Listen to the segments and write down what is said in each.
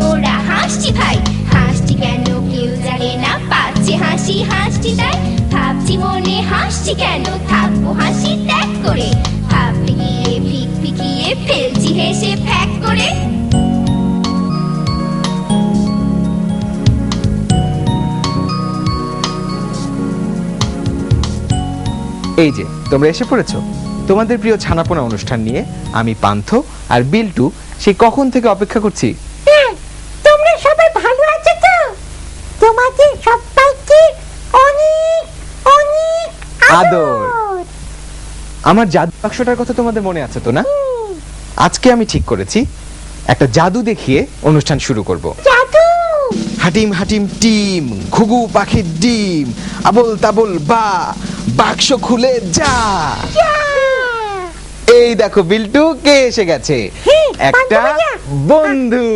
মোরা হাসছি ভাই, হাসছি কেন কেউ জানে না, পাচ্ছে হাসি হাসছি তাই, ভাবছি মনে হাসছি কেন, থাকবো হাসি ত্যাগ করে, ভাবতে গিয়ে ফিক ফিকিয়ে ফেলছি হেসে ফ্যাক করে। এই যে তোমরা এসে পড়েছো তোমাদের প্রিয় ছানাপোনা অনুষ্ঠান নিয়ে। আমি পান্থ আর বিল্টু সেই কখন থেকে অপেক্ষা করছি। তোমরা সবাই ভালো আছো তো? তোমাদের সবাইকে অনেক অনেক আদর। আমার জাদু বাক্সটার কথা তোমাদের মনে আছে তো না? আজকে আমি ঠিক করেছি একটা জাদু দেখিয়ে অনুষ্ঠান শুরু করব। জাদু! হাটিম হাটিম টিম, ঘুঘু পাখির ডিম, আবল তাবল বা, বাক্স খুলে যা। এই দেখো বিল্টু কে এসে গেছে, একটা বন্ধু।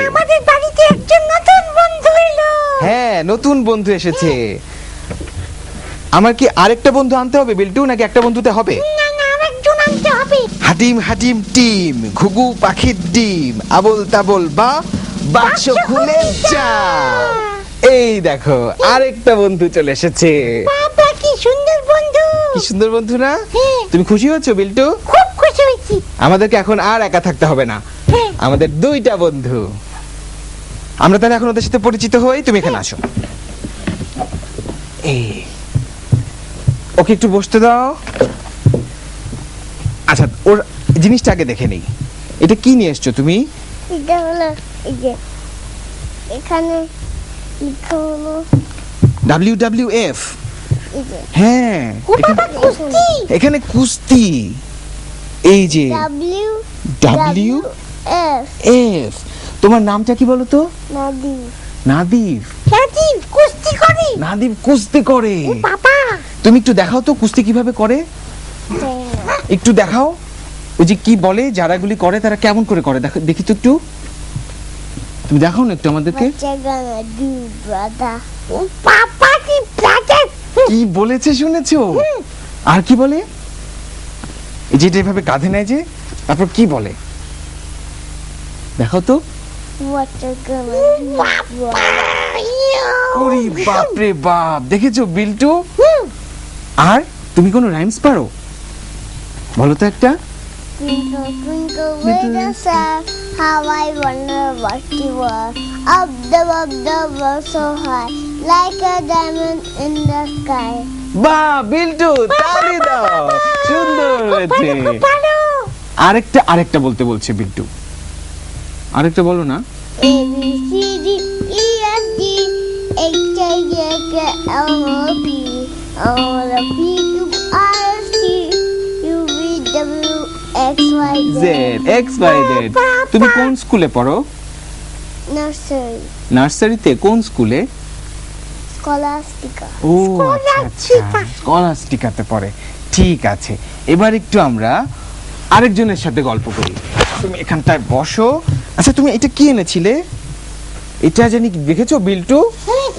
আমাদের বাড়িতে একজন নতুন বন্ধু এলো। হ্যাঁ, নতুন বন্ধু এসেছে। আমার কি আরেকটা বন্ধু আনতে হবে বিল্টু, নাকি একটা বন্ধুতে হবে? না না, আরেকজন আনতে হবে। হাটিম হাটিম টিম, ঘুঘু পাখির ডিম, আবল তাবল বা, বাক্স খুলে যা। এই দেখো আরেকটা বন্ধু চলে এসেছে। বাবা কি সুন্দর বন্ধু! কি সুন্দর বন্ধু না? হ্যাঁ। তুমি খুশি হচ্ছ বিল্টু? খুব খুশি হয়েছি। আমাদেরকে এখন আর একা থাকতে হবে না, হ্যাঁ। আমাদের দুইটা বন্ধু। আমরা তাহলে এখন ওদের সাথে পরিচিত হই। তুমি এখানে আসো। এই ওকে একটু বসতে দাও। আচ্ছা, ওর জিনিসটা আগে দেখে নেই। এটা কি নিয়ে এসছো তুমি? এটা হলো এই যে এখানে লেখা হলো WWF। এই যে হ্যাঁ, বাবা কুস্তি। এখানে কুস্তি। এই যে WWF WF। তোমার নামটা কি বলো তো? নদী নাদিফ। নদী কুস্তি করে। নাদিফ কুস্তি করে। বাবা তুমি একটু দেখাও তো কুস্তি কিভাবে করে, একটু দেখাও। ওই যে কি বলে যারাগুলি করে তারা কেমন করে করে দেখি তো একটু। তুমি দেখাও না একটু আমাদেরকে। বাবা কি ব্রাদার! কি বলেছে শুনেছো? আর কি বলে? এই যে এভাবে কাঁধে নেয় যে, তারপর কি বলে দেখাও তো। ওরে বাপ রে বাপ, দেখেছো বিল্টু? আর তুমি কোনো রাইমস পারো? বলো তো একটা। Twinkle, twinkle, little star, how I wonder what you are. Up the world so high, like a diamond in the sky. বাহ বিল্টু, তালি দাও, সুন্দর হয়েছে। আরেকটা আরেকটা বলতে বলছে বিল্টু, আরেকটা বলো না। A B C D E F G H I J K L M N O P Q R S T U V W X Y Z. XYZ। তুমি কোন স্কুলে পড়ো? Nursery. নার্সারিতে? কোন স্কুলে? Scholastica. ও আচ্ছা, স্কলাস্টিকাতে পড়ে। ঠিক আছে, এবার একটু আমরা আরেকজনের সাথে গল্প করি। তুমি এখানটায় বসো। আচ্ছা, তুমি এটা কি এনেছিলে? এটা জানি দেখেছো বিল্টু?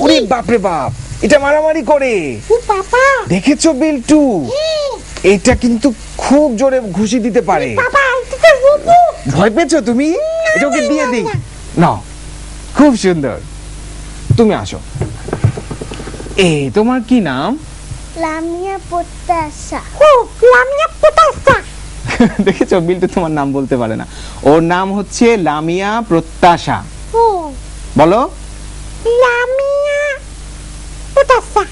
ওরে বাপ রে বাপ, এটা মারামারি করে। বাবা দেখেছো বিল্টু? এটা কিন্তু খুব জোরে ঘুষি দিতে পারে। বাবা এটা তো রোবট। ভয় পেয়েছো তুমি? এটা ওকে দিয়ে দিই। নাও, খুব সুন্দর। তুমি আসো। তোমার কি নাম? লামিয়া পোতাসা। ও লামিয়া পোতাসা। দেখেছো বিল্টু তোমার নাম বলতে পারে না। ওর নাম হচ্ছে লামিয়া প্রত্যাশা। ও বলো। লামিয়া পোতাসা।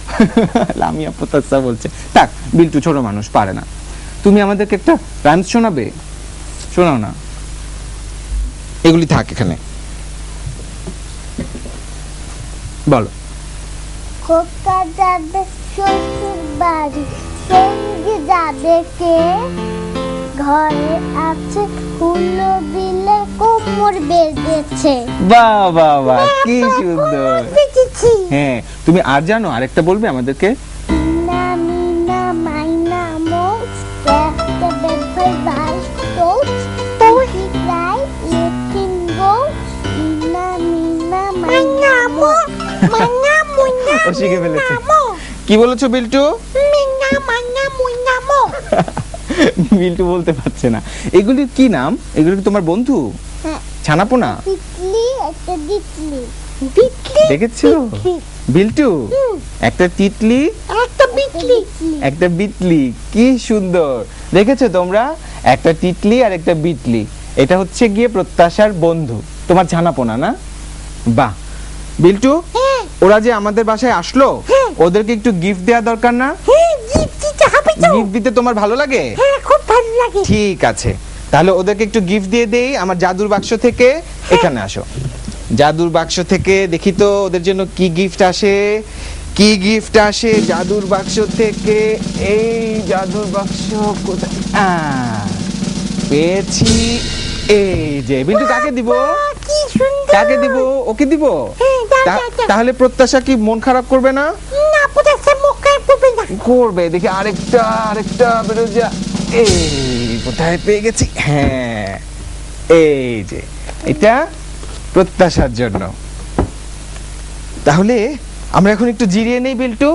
লামিয়া প্রত্যাশা বলছে। থাক, বিল্টু ছোট মানুষ, পারে না। তুমি আমাদেরকে একটা রাইমস শোনাবে? শোনাও না। এগুলি থাক এখানে। বলো। খোকা যাবে শ্বশুর বাড়ি, সঙ্গে যাবে কে? ঘরে আছে হুলো দিলে কোমর বেঁধেছে। বাহ বাহ বাহ, কি সুন্দর। বেঁধেছি। হ্যাঁ, তুমি আর জানো আরেকটা বলবে আমাদেরকে? না মিনা মাইনা মোচ, একটা বেফাই ভাই তোচ, তোই রাই লেকিন গো, মিনা মিনা মাইনা মোচ, মাইনা মুইনা। ও শিখে ফেলেছে। কি বলেছো বিল্টু? মিনা মাইনা মুইনা মো। বিল্টু বলতে পারছে না। এগুলির কি নাম? এগুলি কি তোমার বন্ধু? হ্যাঁ। ছানাপোনা তিতলি একটা তিতলি দেখেছো বিল্টু? একটা তিতলি একটা বিটলি একটা বিটলি, কি সুন্দর দেখেছো তোমরা? একটা তিতলি আর একটা বিটলি, এটা হচ্ছে গিয়ে প্রত্যাশার বন্ধু, তোমার ছানাপোনা না? বাহ বিল্টু, ওরা যে আমাদের বাসায় আসলো, ওদেরকে একটু গিফট দেওয়া দরকার না? গিফট দিতে হবে তো। গিফট দিতে তোমার ভালো লাগে? হ্যাঁ, খুব ভালো লাগে। ঠিক আছে, তাহলে ওদেরকে একটু গিফট দিয়ে দেই আমার জাদুর বাক্স থেকে। এখানে আসো, জাদুর বাক্স থেকে দেখি তো ওদের জন্য কি গিফট আসে। কি গিফট আসে জাদুর বাক্স থেকে? এই জাদুর বাক্স কোথায়? পেয়েছি, এই যে। বিল্টু কাকে দিব? কি সুন্দর। কাকে দিব? ওকে দিব? দাও, দাও, দাও। তাহলে প্রত্যাশা কি মন খারাপ করবে না? না, প্রত্যাশা মুখ খারাপ করবে না। করবে। দেখি আরেকটা বেরো যা। এই কোথায় পেয়ে গেছি? হ্যাঁ, এই যে এটা প্রত্যাশার জন্য। তাহলে আমরা এখন একটু জিরিয়ে নেই বিল্টু।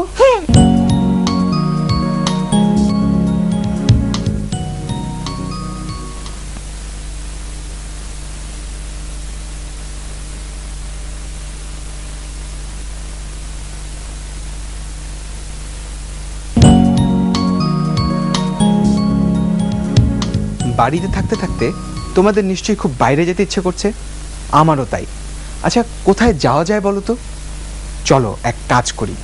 বাড়িতে থাকতে থাকতে তোমাদের নিশ্চয়ই খুব বাইরে যেতে ইচ্ছে করছে, আমারও তাই। আচ্ছা, কোথায় যাওয়া যায় বলো তো? চলো এক কাজ করি,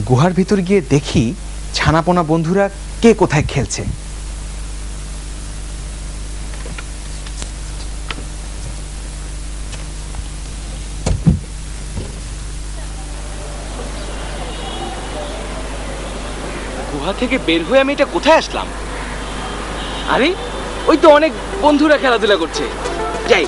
গুহার ভিতর গিয়ে দেখি ছানাপোনা বন্ধুরা কে কোথায় খেলছে। গুহা থেকে বের হয়ে আমি এটা কোথায় আসলাম? আরে ওই তো অনেক বন্ধুরা খেলাধুলা করছে, যাই।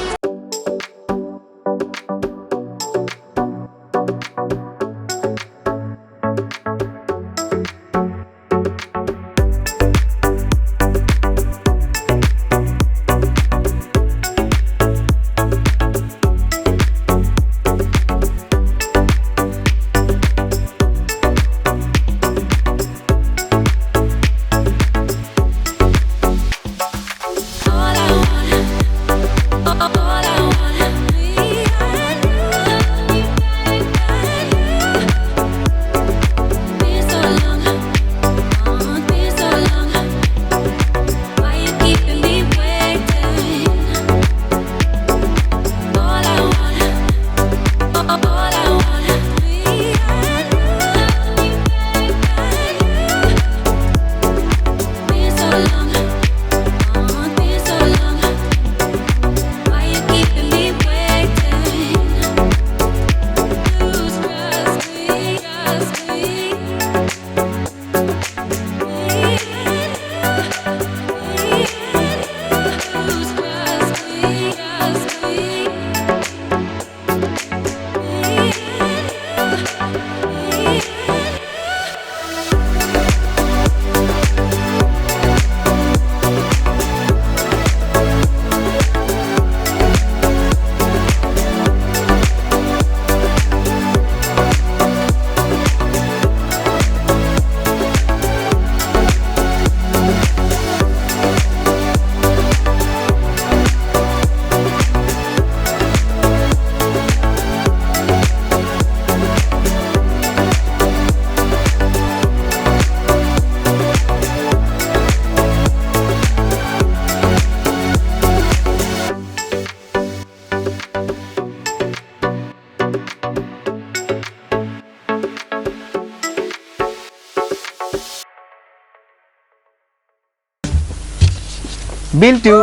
বিল্টু,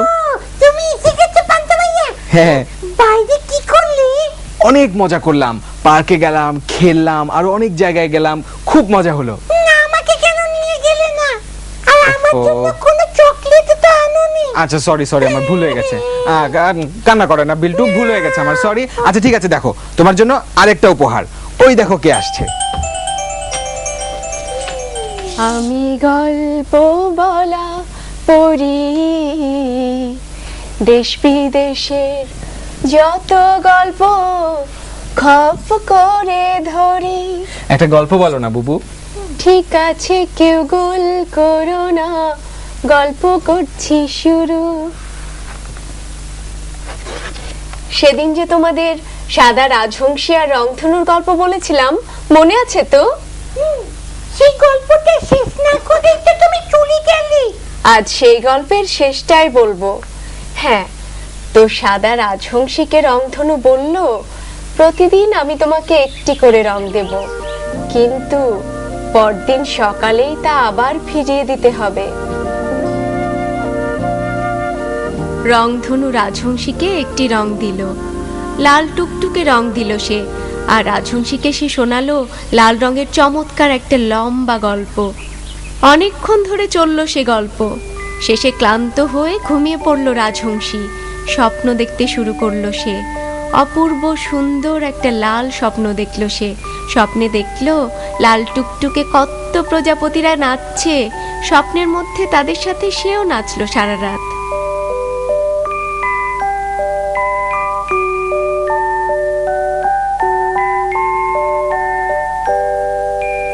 তুমি এসে গেছো পান্তা ভাইয়া? হ্যাঁ, বাইরে কি করলি? অনেক মজা করলাম, পার্কে গেলাম, খেললাম, আর অনেক জায়গায় গেলাম, খুব মজা হলো। না, আমাকে কেন নিয়ে গেলে না? আর আমার ওহো। জন্য কোনো চকলেট তো আনোনি। আচ্ছা সরি, আমার ভুল হয়ে গেছে। কান্না করে না বিল্টু, ভুল হয়ে গেছে আমার, সরি। আচ্ছা ঠিক আছে, দেখো তোমার জন্য আরেকটা উপহার। ওই দেখো কে আসছে। আমি গল্প বলা পড়ি, দেশ বিদেশের যত গল্প খপ করে ধরি। একটা গল্প বলো না বুবু। ঠিক আছে, কেউ গোল করো না, গল্প করছি শুরু। সেদিন যে তোমাদের সাদা রাজহংসী আর রংধনুর গল্প বলেছিলাম, মনে আছে তো? সেই গল্পটা শেষ না করে তো তুমি চলে গেলে। আজ সেই গল্পের শেষটাই বলবো। হ্যাঁ, তো সাদা রাজহংসীকে রংধনু বলল, প্রতিদিন আমি তোমাকে একটি করে রং দেব, কিন্তু পরদিন সকালেই তা আবার ফিরিয়ে দিতে হবে। রংধনু রাজহংসীকে একটি রং দিল, লাল টুকটুকে রং দিল সে, আর রাজহংসীকে সে শোনালো লাল রঙের চমৎকার একটা লম্বা গল্প। অনেকক্ষণ ধরে চলল সে গল্প। শেষে ক্লান্ত হয়ে ঘুমিয়ে পড়ল রাজহংসী। স্বপ্ন দেখতে শুরু করলো সে। অপূর্ব সুন্দর একটা লাল স্বপ্ন দেখলো সে। স্বপ্নে দেখলো লাল টুকটুকে কত প্রজাপতিরা নাচছে। স্বপ্নের মধ্যে তাদের সাথে সেও নাচলো সারা রাত।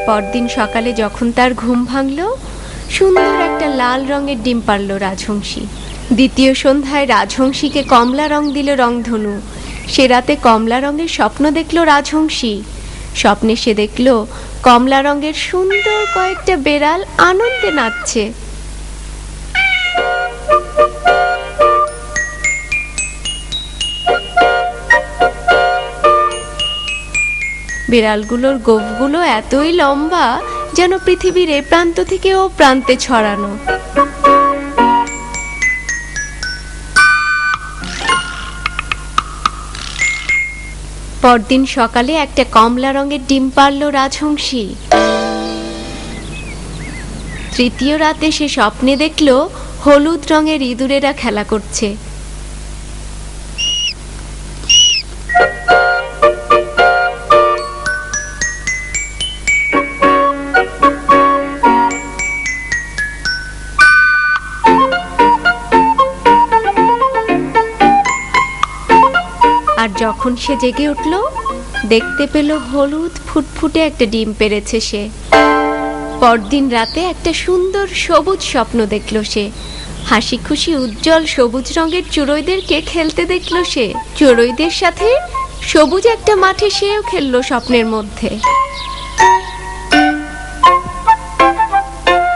পরদিন সকালে যখন তার ঘুম ভাঙল, সুন্দর একটা লাল রঙের ডিম পারল রাজহংসী। দ্বিতীয় সন্ধ্যায় রাজহংসীকে কমলা রং দিল রংধনু। সে রাতে কমলা রঙের স্বপ্ন দেখল রাজহংসী। স্বপ্নে সে দেখল কমলা রঙের সুন্দর কয়েকটা বেড়াল আনন্দে নাচছে। বিড়ালগুলোর গোফগুলো এতই লম্বা যেন পৃথিবীর এ প্রান্ত থেকে ও প্রান্তে ছড়ানো। পরদিন সকালে একটা কমলা রঙের ডিম পারল রাজহংসী। তৃতীয় রাতে সে স্বপ্নে দেখল হলুদ রঙের ইঁদুরেরা খেলা করছে। আর যখন সে জেগে উঠল, দেখতে পেল হলুদ ফুটফুটে একটা ডিম পেড়েছে সে। পরদিন রাতে একটা সুন্দর সবুজ স্বপ্ন দেখল সে। হাসি খুশি উজ্জ্বল সবুজ রঙের চড়ুইদেরকে খেলতে দেখল সে। চড়ুইদের সাথে সবুজ একটা মাঠে সেও খেললো স্বপ্নের মধ্যে।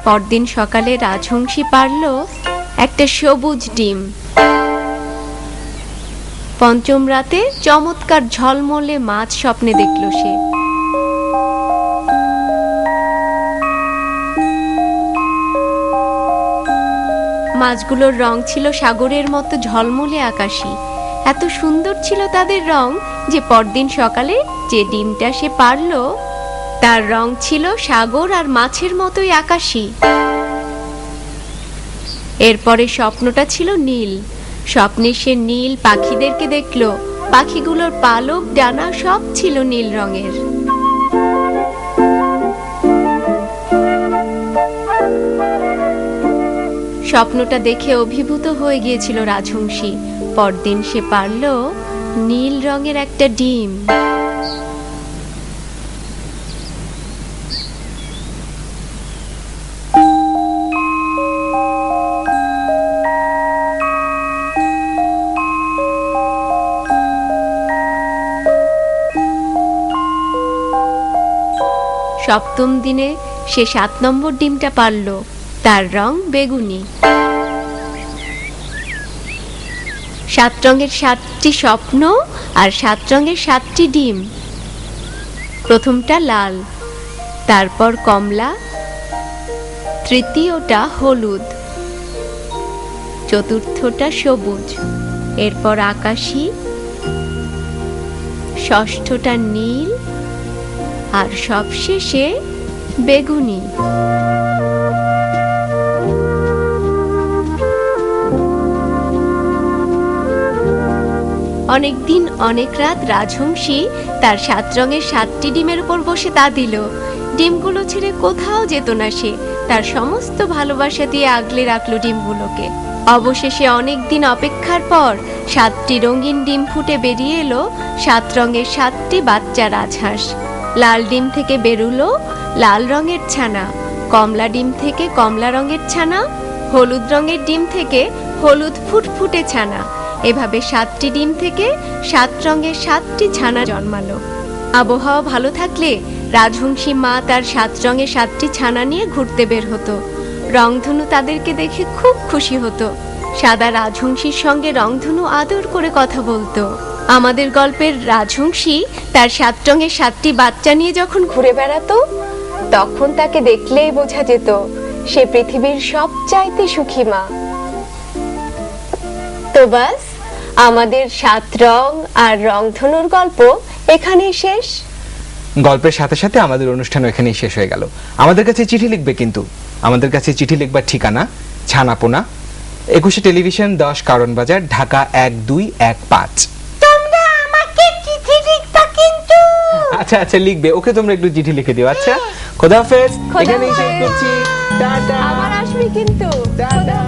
পরদিন সকালে রাজহংসী পারল একটা সবুজ ডিম। পঞ্চম রাতে চমৎকার ঝলমলে মাছ স্বপ্নে দেখল সে। মাছগুলোর রং ছিল সাগরের মতো ঝলমলে আকাশী। এত সুন্দর ছিল তাদের রং যে পরদিন সকালে যে ডিমটা সে পারল তার রং ছিল সাগর আর মাছের মতোই আকাশী। এরপরে স্বপ্নটা ছিল নীল। স্বপ্নে সে নীল পাখিদেরকে দেখল। পাখিগুলোর পালক ডানা সব ছিল নীল রঙের। স্বপ্নটা দেখে অভিভূত হয়ে গিয়েছিল রাজহংসী। পরদিন সে পারল নীল রঙের একটা ডিম। সপ্তম দিনে সে 7 নম্বর ডিমটা পারল। তার রং বেগুনি। 7 রঙের 7টি স্বপ্ন আর 7 রঙের 7টি ডিম। প্রথমটা লাল, তারপর কমলা, তৃতীয়টা হলুদ, চতুর্থটা সবুজ, এরপর আকাশী, ষষ্ঠটা নীল, আর সবশেষে বেগুনি। অনেকদিন অনেক রাত রাজহংসী তার 7 রঙের 7টি ডিমের উপর বসে তা দিল। ডিমগুলো ছেড়ে কোথাও যেত না সে। তার সমস্ত ভালোবাসা দিয়ে আগলে রাখলো ডিমগুলোকে। অবশেষে অনেকদিন অপেক্ষার পর 7টি রঙিন ডিম ফুটে বেরিয়ে এলো 7 রঙের 7টি বাচ্চা রাজহাঁস। লাল ডিম থেকে বেরুলো লাল রঙের ছানা, কমলা ডিম থেকে কমলা রঙের ছানা, হলুদ রঙের ডিম থেকে হলুদ ফুটফুটে ছানা। এভাবে 7টি ডিম থেকে 7 রঙের 7টি ছানা জন্মালো। আবহাওয়া ভালো থাকলে রাজহংসী মা তার 7 রঙের 7টি ছানা নিয়ে ঘুরতে বের হতো। রংধনু তাদেরকে দেখে খুব খুশি হতো। সাদা রাজহংসীর সঙ্গে রংধনু আদর করে কথা বলতো। আমাদের গল্পের রাজহংসী তার 7 রঙের 7টি বাচ্চা নিয়ে যখন ঘুরে বেড়াতো, তখন তাকে দেখলেই বোঝা যেত সে পৃথিবীর সবচাইতে সুখী মা। তো বাস, আমাদের 7 রং আর রংধনুর গল্প এখানেই শেষ। গল্পের সাথে সাথে আমাদের অনুষ্ঠান এখানেই শেষ হয়ে গেল। আমাদের কাছে চিঠি লিখবে, কিন্তু আমাদের কাছে চিঠি লিখবার ঠিকানা ছানাপোনা, 21 টেলিভিশন, 10 কারণ বাজার, ঢাকা 1215। তোমরা আমাকে চিঠি লিখবা কিন্তু। আচ্ছা আচ্ছা লিখবে, ওকে তোমরা একটু চিঠি লিখে দিও। আচ্ছা, খোদাহাফেজ, এখানেই শেষ করছি। টাটা। আবার আসবি কিন্তু। টাটা।